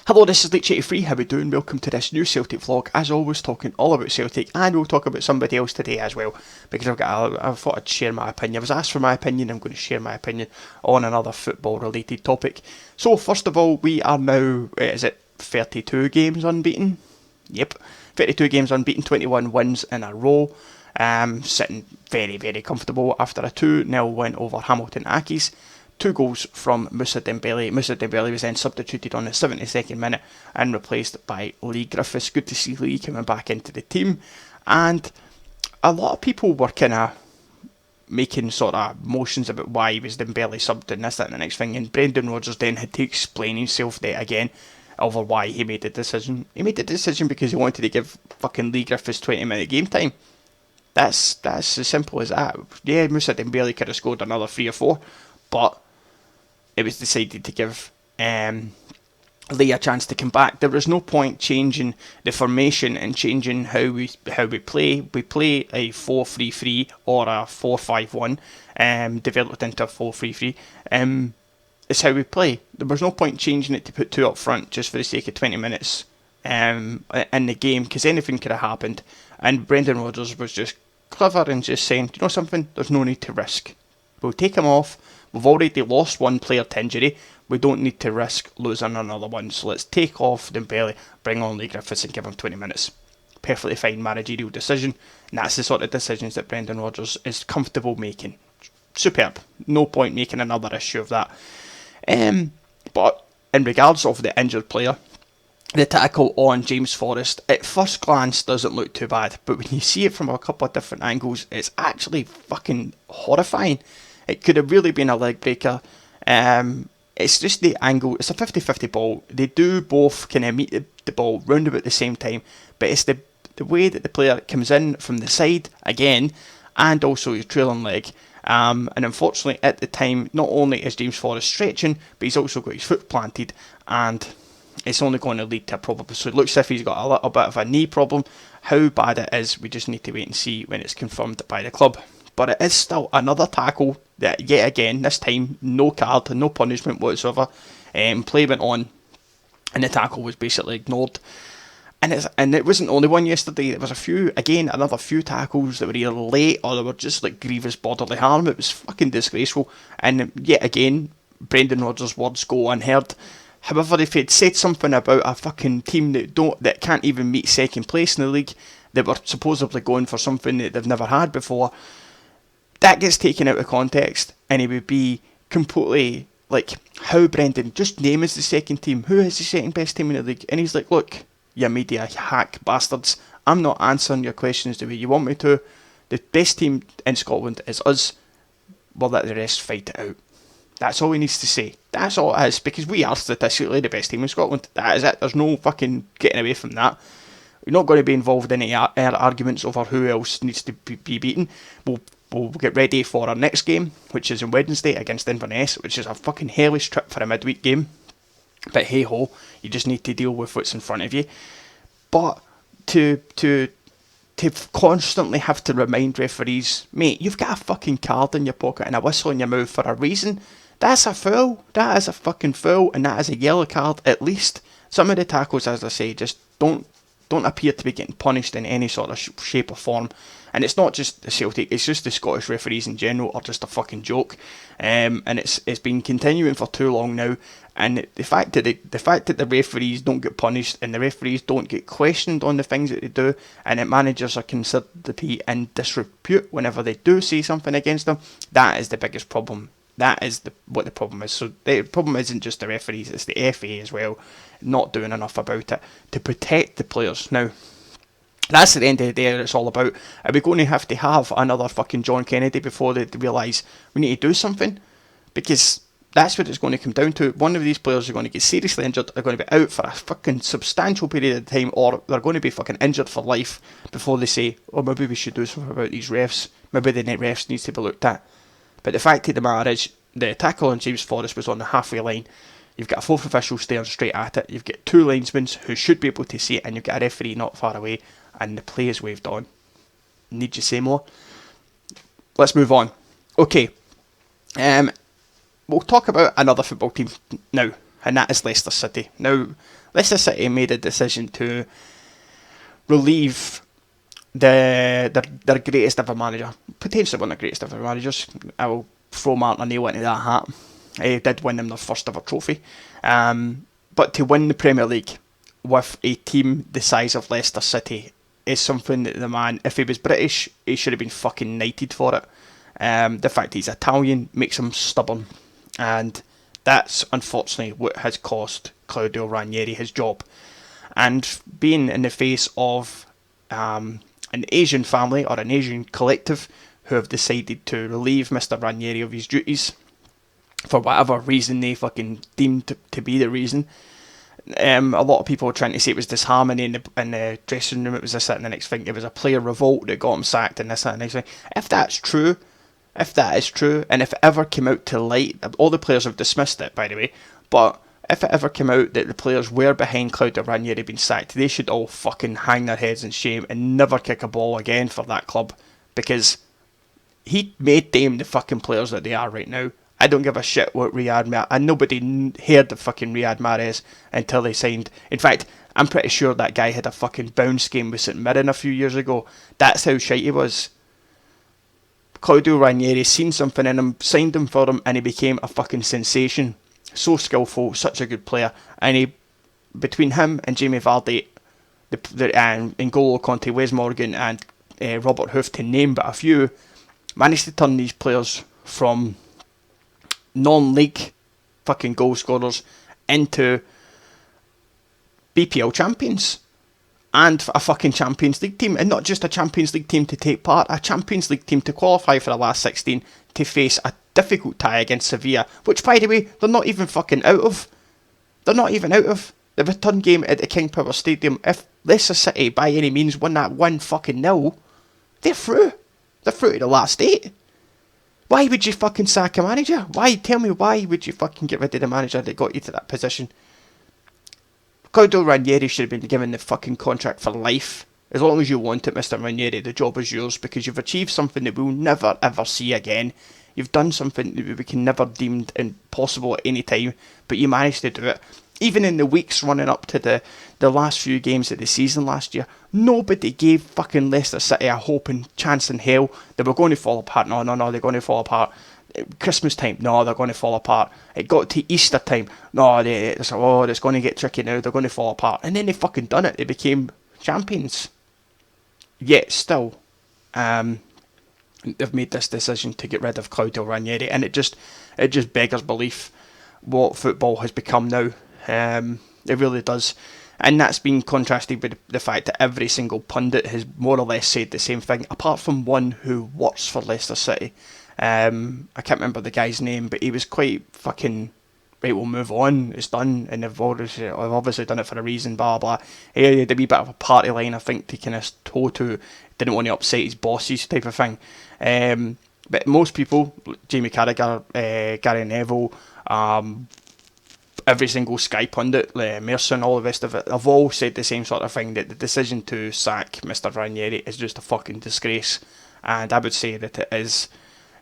Hello, this is Leech83, how we doing? Welcome to this new Celtic vlog. As always, talking all about Celtic, and we'll talk about somebody else today as well, because I thought I'd share my opinion. I was asked for my opinion, I'm going to share my opinion on another football related topic. So first of all, we are now, is it 32 games unbeaten? Yep, 32 games unbeaten, 21 wins in a row. Sitting very, very comfortable after a 2-0 win over Hamilton Accies. 2 goals from Moussa Dembele. Moussa Dembele was then substituted on the 72nd minute and replaced by Lee Griffiths. Good to see Lee coming back into the team. And a lot of people were kind of making sort of motions about why he was Dembele subbed and this, that and the next thing. And Brendan Rodgers then had to explain himself there again over why he made the decision. He made the decision because he wanted to give fucking Lee Griffiths 20-minute game time. That's as simple as that. Yeah, Moussa Dembele could have scored another 3 or 4, but it was decided to give Lee a chance to come back. There was no point changing the formation and changing how we play. We play a 4-3-3 or a 4-5-1, developed into a 4-3-3. It's how we play. There was no point changing it to put 2 up front just for the sake of 20 minutes in the game, because anything could have happened. And Brendan Rodgers was just clever and just saying, you know something, there's no need to risk. We'll take him off. We've already lost one player to injury. We don't need to risk losing another one. So let's take off Dembele, bring on Lee Griffiths and give him 20 minutes. Perfectly fine managerial decision. And that's the sort of decisions that Brendan Rodgers is comfortable making. Superb. No point making another issue of that. But in regards of the injured player, the tackle on James Forrest, at first glance doesn't look too bad. But when you see it from a couple of different angles, it's actually fucking horrifying. It could have really been a leg breaker. It's just the angle. It's a 50-50 ball. They do both kind of meet the ball round about the same time. But it's the way that the player comes in from the side, again, and also his trailing leg. And unfortunately, at the time, not only is James Forrest stretching, but he's also got his foot planted. And it's only going to lead to a problem. So it looks as if he's got a little bit of a knee problem. How bad it is, we just need to wait and see when it's confirmed by the club. But it is still another tackle that, yet again, this time, no card, no punishment whatsoever. Play went on, and the tackle was basically ignored. And it wasn't the only one yesterday. There was another few tackles that were either late or they were just like grievous bodily harm. It was fucking disgraceful. And yet again, Brendan Rodgers' words go unheard. However, if he'd said something about a fucking team that can't even meet second place in the league, that were supposedly going for something that they've never had before, that gets taken out of context, and he would be completely like, how Brendan, just name us the second team, who is the second best team in the league? And he's like, look, you media hack bastards, I'm not answering your questions the way you want me to. The best team in Scotland is us. We'll let the rest fight it out. That's all he needs to say. That's all it is, because we are statistically the best team in Scotland. That is it. There's no fucking getting away from that. We're not going to be involved in any arguments over who else needs to be beaten. We'll get ready for our next game, which is on Wednesday against Inverness, which is a fucking hellish trip for a midweek game. But hey ho, you just need to deal with what's in front of you. But to constantly have to remind referees, mate, you've got a fucking card in your pocket and a whistle in your mouth for a reason. That's a foul. That is a fucking foul, and that is a yellow card at least. Some of the tackles, as I say, just don't appear to be getting punished in any sort of shape or form. And it's not just the Celtic, it's just the Scottish referees in general are just a fucking joke. And it's been continuing for too long now. And the fact that the referees don't get punished and the referees don't get questioned on the things that they do, and that managers are considered to be in disrepute whenever they do say something against them, that is the biggest problem. That is what the problem is. So the problem isn't just the referees, it's the FA as well, not doing enough about it to protect the players. Now, that's at the end of the day what it's all about. Are we going to have another fucking John Kennedy before they realise we need to do something? Because that's what it's going to come down to. One of these players are going to get seriously injured, they're going to be out for a fucking substantial period of time, or they're going to be fucking injured for life before they say, oh, maybe we should do something about these refs. Maybe the net refs needs to be looked at. But the fact of the matter is, the tackle on James Forrest was on the halfway line. You've got a fourth official staring straight at it. You've got 2 linesmen who should be able to see it, and you've got a referee not far away, and the play is waved on. Need you say more? Let's move on. Okay. We'll talk about another football team now. and that is Leicester City. Now, Leicester City made a decision to relieve their greatest ever manager, potentially one of the greatest ever managers. I will throw Martin O'Neill into that hat. He did win them their first ever trophy. But to win the Premier League with a team the size of Leicester City is something that the man, if he was British, he should have been fucking knighted for it. The fact he's Italian makes him stubborn, and that's unfortunately what has cost Claudio Ranieri his job. And being in the face of an Asian family or an Asian collective who have decided to relieve Mr. Ranieri of his duties for whatever reason they fucking deemed to be the reason. A lot of people were trying to say it was disharmony in the dressing room, it was this, that and the next thing, it was a player revolt that got him sacked and this, that and the next thing. If that is true, and if it ever came out to light, all the players have dismissed it, by the way, but if it ever came out that the players were behind Claudio Ranieri being sacked, they should all fucking hang their heads in shame and never kick a ball again for that club, because he made them the fucking players that they are right now. I don't give a shit what Riyad Mahrez, and nobody heard of fucking Riyad Mahrez until they signed. In fact, I'm pretty sure that guy had a fucking bounce game with St Mirren a few years ago. That's how shite he was. Claudio Ranieri seen something in him, signed him for him, and he became a fucking sensation. So skillful, such a good player, and he, between him and Jamie Vardy, and N'Golo Conte, Wes Morgan, and Robert Huth, to name but a few, managed to turn these players from non-league fucking goal scorers into BPL champions and a fucking Champions League team, and not just a Champions League team to take part, a Champions League team to qualify for the last 16 to face a difficult tie against Sevilla, which, by the way, they're not even fucking out of. They're not even out of. The return game at the King Power Stadium, if Leicester City by any means won that 1-0, they're through. They're through to the last 8. Why would you fucking sack a manager? Tell me why would you fucking get rid of the manager that got you to that position? Claudio Ranieri should have been given the fucking contract for life. As long as you want it, Mr. Ranieri, the job is yours, because you've achieved something that we'll never ever see again. You've done something that we can never deem impossible at any time, but you managed to do it. Even in the weeks running up to the last few games of the season last year, nobody gave fucking Leicester City a hope and chance in hell. They were going to fall apart. No, they're going to fall apart. Christmas time, no, they're going to fall apart. It got to Easter time, no, it's going to get tricky now, they're going to fall apart. And then they fucking done it. They became champions. Yet still, they've made this decision to get rid of Claudio Ranieri, and it just beggars belief what football has become now. It really does. And that's been contrasted with the fact that every single pundit has more or less said the same thing, apart from one who works for Leicester City. I can't remember the guy's name, but he was quite fucking, right, we'll move on, it's done, and they've obviously done it for a reason, blah blah. He had a wee bit of a party line, I think, to kind of toe to, didn't want to upset his bosses type of thing. But most people, Jamie Carragher, Gary Neville, every single Sky pundit, Merson, all the rest of it, have all said the same sort of thing, that the decision to sack Mr. Ranieri is just a fucking disgrace. And I would say that it is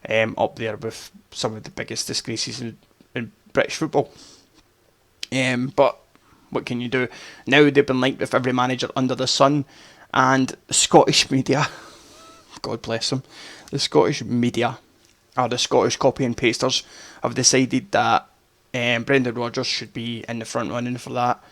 up there with some of the biggest disgraces in British football. But what can you do? Now they've been linked with every manager under the sun, and Scottish media, God bless them, the Scottish media, or the Scottish copy and pasters, have decided that Brendan Rodgers should be in the front running for that.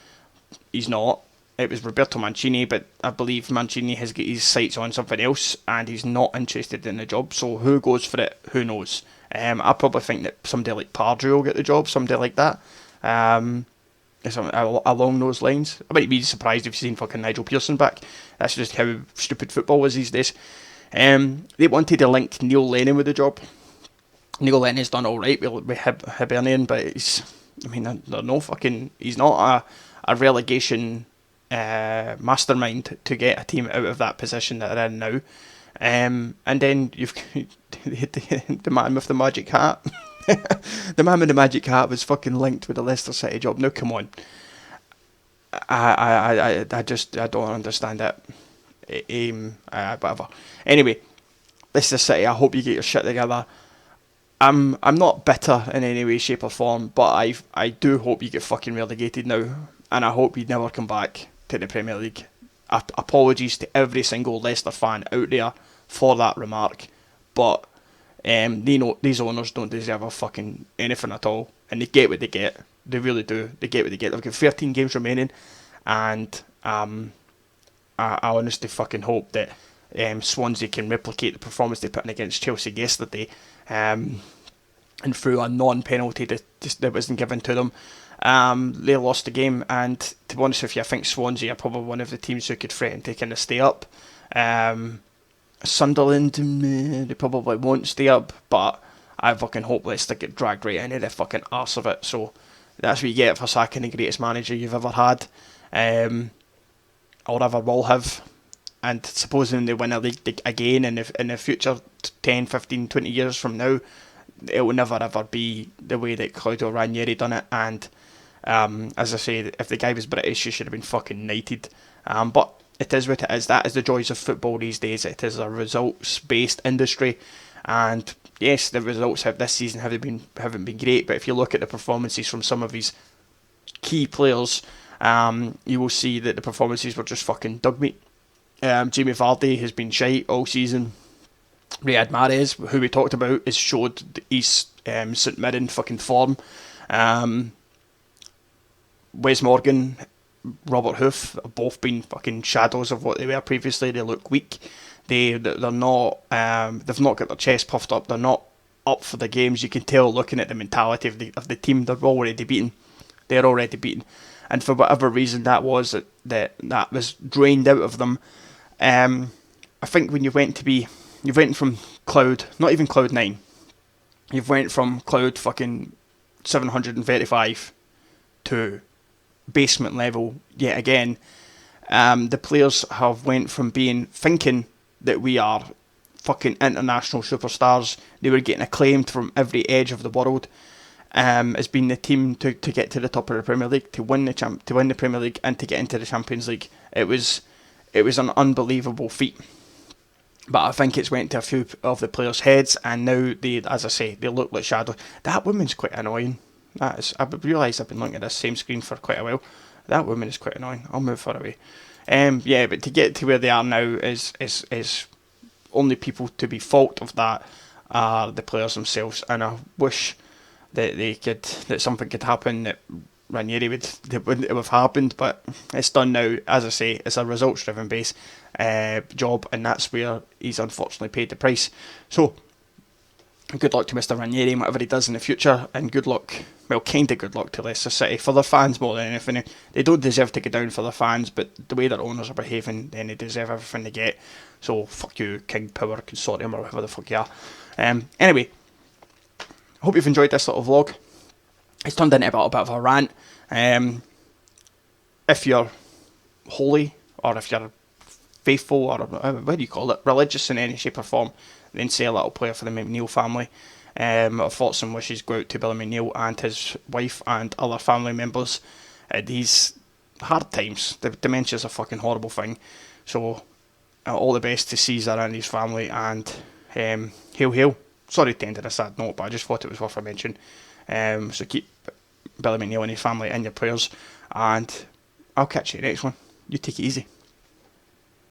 He's not. It was Roberto Mancini, but I believe Mancini has got his sights on something else, and he's not interested in the job. So who goes for it? Who knows? I probably think that somebody like Pardew will get the job, somebody like that. Along those lines. I might be surprised if you've seen fucking Nigel Pearson back. That's just how stupid football is these days. They wanted to link Neil Lennon with the job. Neil Lennon's done alright with Hibernian, but he's not a relegation mastermind to get a team out of that position that they're in now. And then you've the man with the magic hat. The man with the magic hat was fucking linked with the Leicester City job. Now come on. I don't understand it. Whatever. Anyway, Leicester City, I hope you get your shit together. I'm not bitter in any way, shape or form, but I do hope you get fucking relegated now, and I hope you never come back to the Premier League. Apologies to every single Leicester fan out there for that remark, but these owners don't deserve a fucking anything at all, and they get what they get. They really do. They get what they get. They've got 13 games remaining, and I honestly fucking hope that Swansea can replicate the performance they put in against Chelsea yesterday, and through a non-penalty that wasn't given to them. They lost the game, and to be honest with you, I think Swansea are probably one of the teams who could threaten to kind of stay up. Sunderland, they probably won't stay up, but I fucking hope Leicester get dragged right into the fucking arse of it. So that's what you get for sacking the greatest manager you've ever had, or ever will have. And supposing they win a league again in the future 10, 15, 20 years from now, it will never ever be the way that Claudio Ranieri done it. And as I say, if the guy was British, he should have been fucking knighted. But it is what it is. That is the joys of football these days. It is a results-based industry, and yes, the results this season haven't been great. But if you look at the performances from some of these key players, you will see that the performances were just fucking dog meat. Jamie Vardy has been shite all season. Riyad Mahrez, who we talked about, has showed his St Mirren fucking form. Wes Morgan, Robert Hoof have both been fucking shadows of what they were previously. They look weak. They're not. They've not got their chest puffed up. They're not up for the games. You can tell looking at the mentality of the team. They're already beaten. They're already beaten, and for whatever reason that was that was drained out of them. I think when you went from cloud, not even cloud 9, you've went from cloud fucking 735 to basement level yet again. The players have went from thinking that we are fucking international superstars. They were getting acclaimed from every edge of the world as being the team to get to the top of the Premier League, to win the Premier League and to get into the Champions League. It was an unbelievable feat. But I think it's went to a few of the players' heads, and now they look like shadows. That woman's quite annoying. I've realised I've been looking at this same screen for quite a while. That woman is quite annoying. I'll move her away. But to get to where they are now is only people to be fault of that are the players themselves, and I wish that something could happen that Ranieri wouldn't have happened, but it's done now. As I say, it's a results-driven base job, and that's where he's unfortunately paid the price. So, good luck to Mr. Ranieri and whatever he does in the future, and good luck, well, kind of good luck to Leicester City for their fans more than anything. They don't deserve to go down for their fans, but the way their owners are behaving, then they deserve everything they get. So, fuck you, King Power Consortium, or whatever the fuck you are. Anyway, hope you've enjoyed this little vlog. It's turned into a bit of a rant. If you're holy, or if you're faithful, or what do you call it, religious in any shape or form, then say a little prayer for the McNeil family. Our thoughts and wishes go out to Billy McNeil and his wife and other family members at these hard times. The dementia's a fucking horrible thing. So, all the best to Caesar and his family, and hail hail. Sorry to end on a sad note, but I just thought it was worth a mention. So keep Billy McNeil and his family in your prayers, and I'll catch you next one. You take it easy.